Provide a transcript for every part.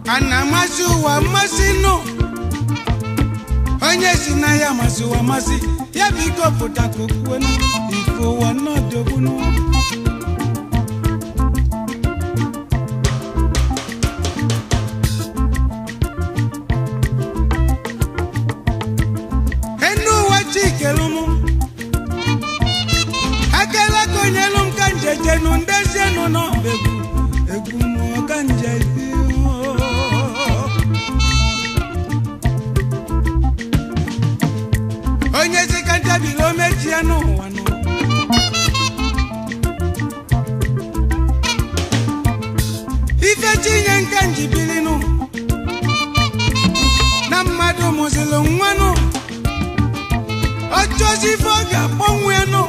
Amasi wa Masi no onye si na ya Amasi wa Masi ya biko puta kokwenu ifo wa no dobunu enu wa chikelumu akela konyelum kanjeje no ndese no no egu mo kanje onye zikanta bilo mejiano wano ife chinye nkanji bilinu na mmadu muzilo nwano ochozi foga ponweno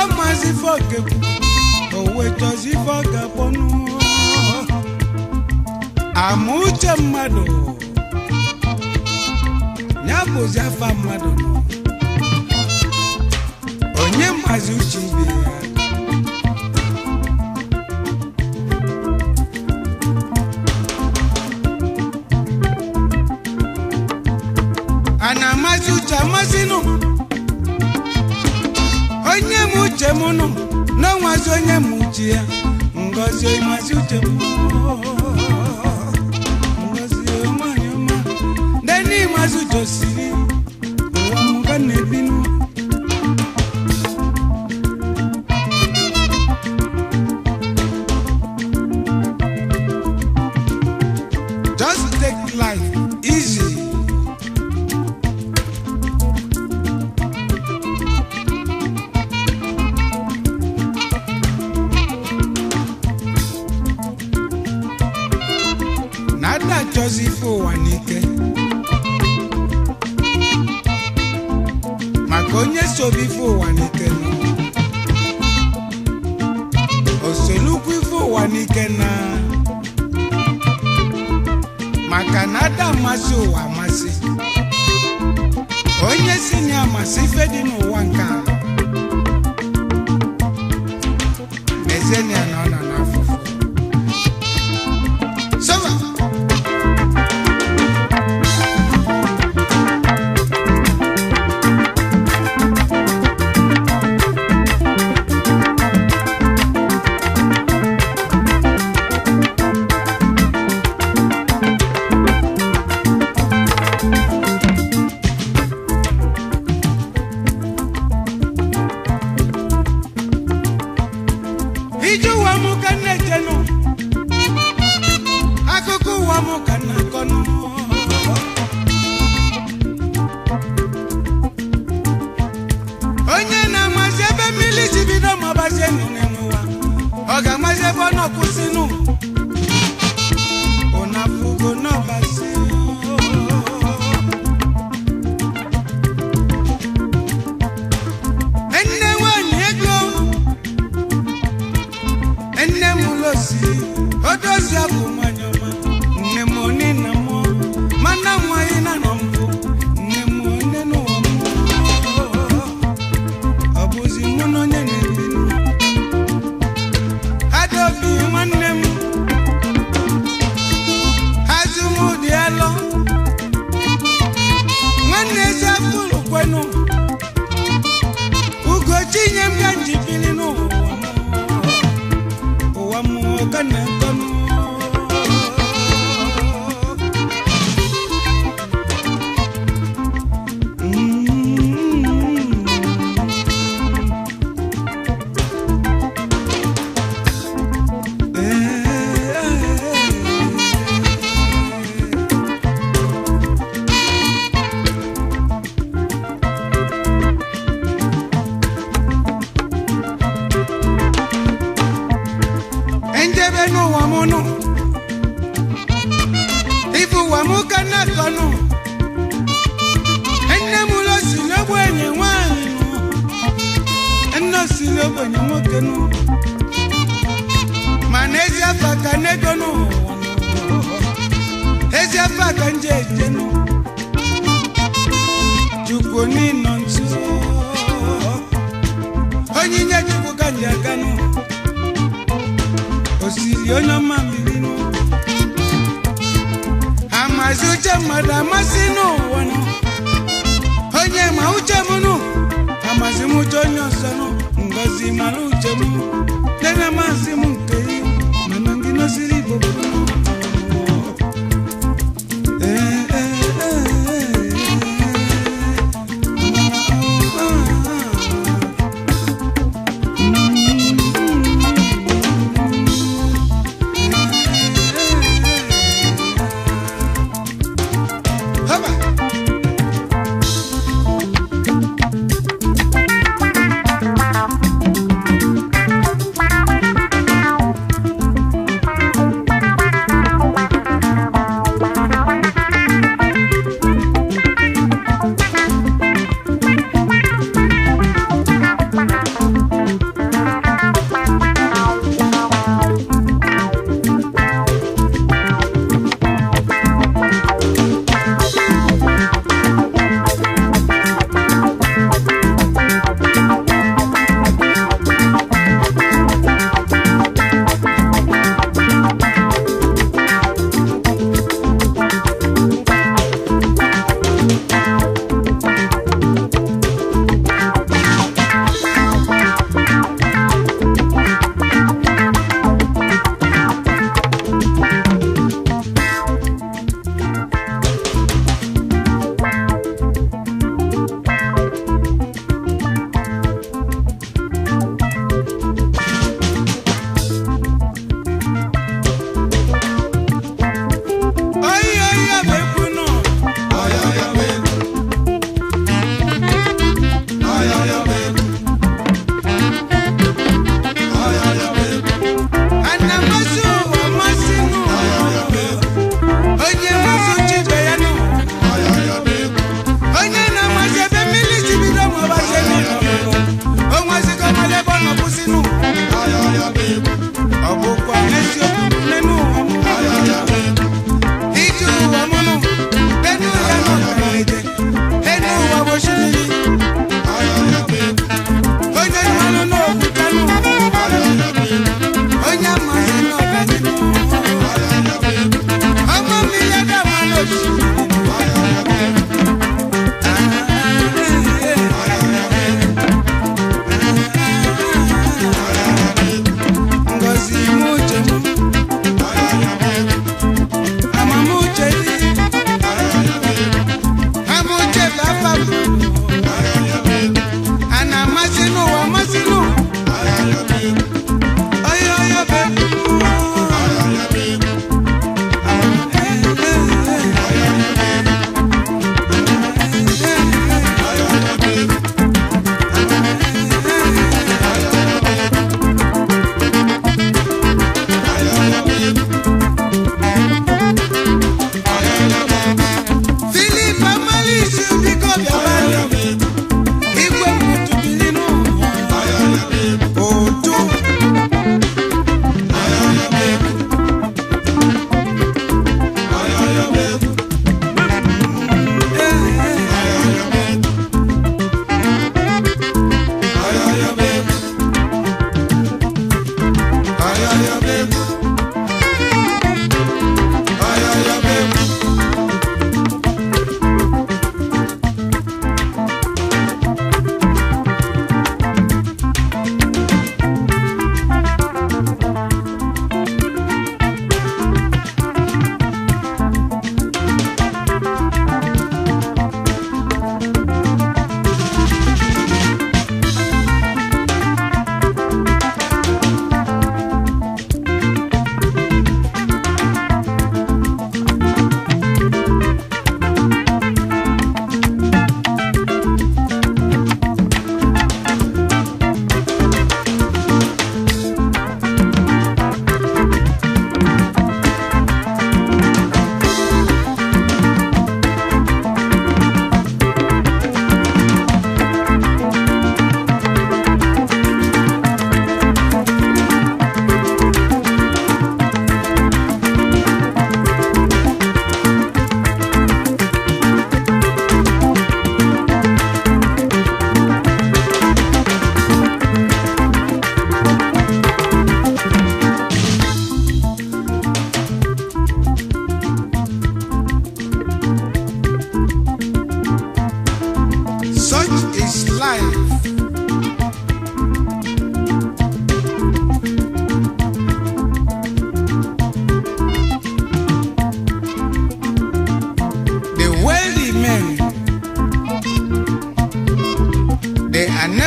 omazi fogebu owechozi foga ponu amuche mmadu nyabozi afa mmadu no onye mazi uchi ibe ya ana mazi uchi Amasi no onye muche muno no nwazi onye muchi ya ngozi mazi uchi ngozi omanyoma ndeni mazi uchi osiri uwa muga nebinu Joseph wanike makonye sobifo wanike no osolukwifo wanike na maka na ada Amasi ụwa Amasi onye si na Amasi ife dị n'ụwa nke a mezenia na ọ nọ n'afụfụ sọba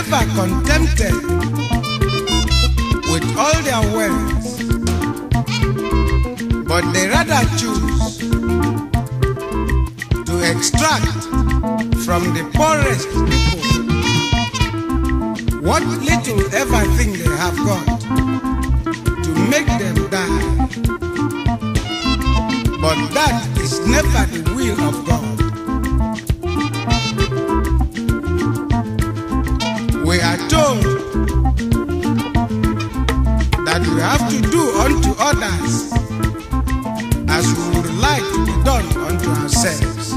never contented with all their wealth, but they rather choose to extract from the poorest people what little ever thing they have got to make them die. But that is never the will of God. We are told that we have to do unto others as we would like to be done unto ourselves.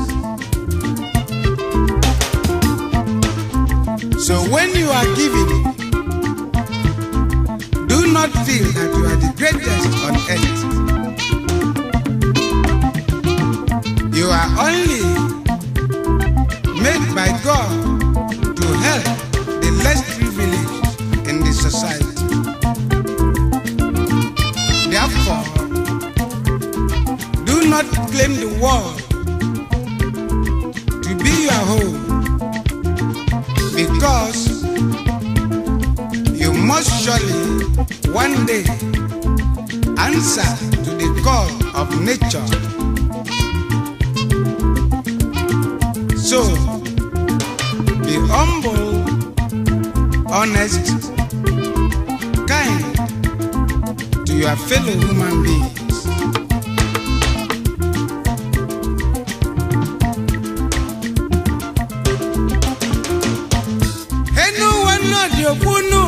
So when you are giving, do not feel that you are the greatest on earth. You are only made by God to help the less privileged in the society. Therefore, do not claim the world to be your home, because you must surely one day answer to the call of nature. So, be humble, honest, kind to your fellow human beings. Yokuno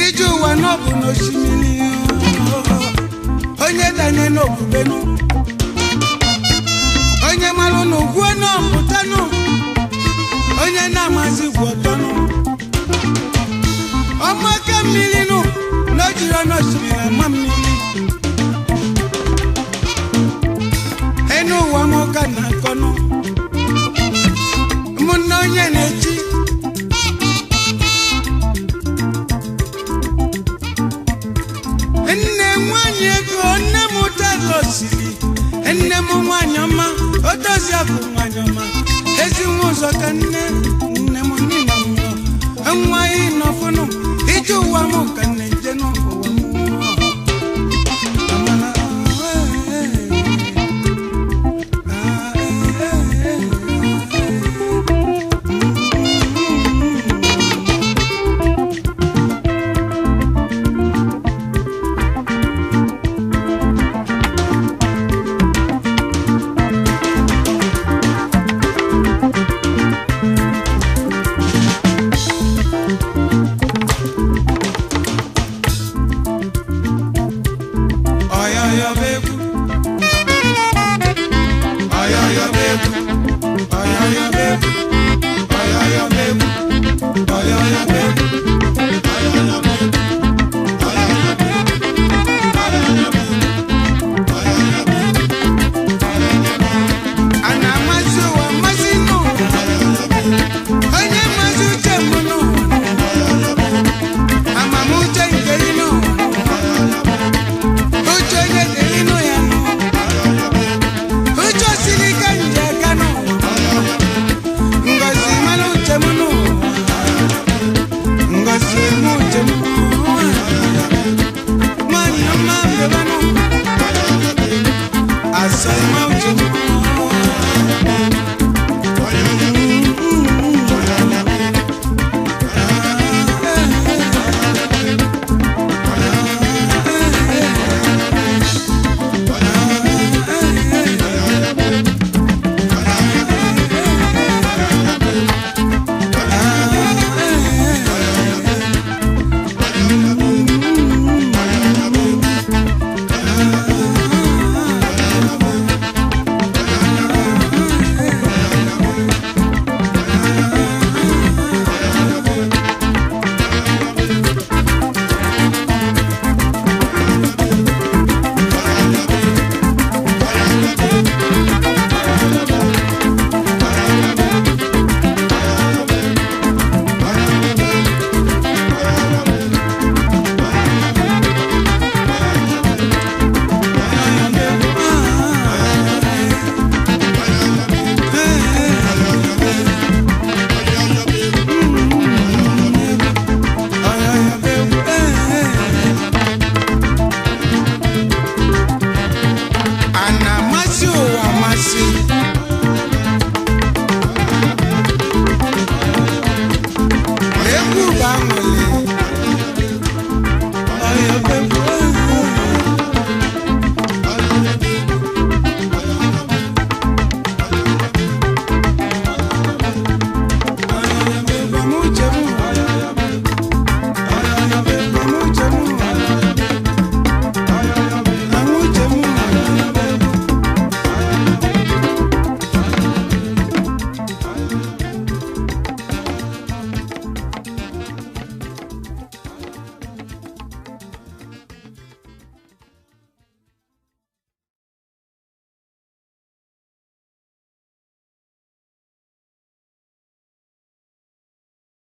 iju wano buno shimili onye danye no kubenu onye malu no gweno mutano onye na mazi gwotano omaka mili no jiro no shimila mamili enu wamoka na kono muno onye nechi enne mu mwanyoma otozi aku mwanyoma ezi muzo kanne nne mu nina mu enwa ino funu iju wa mu kanne jeno wa mu amana I say mountain.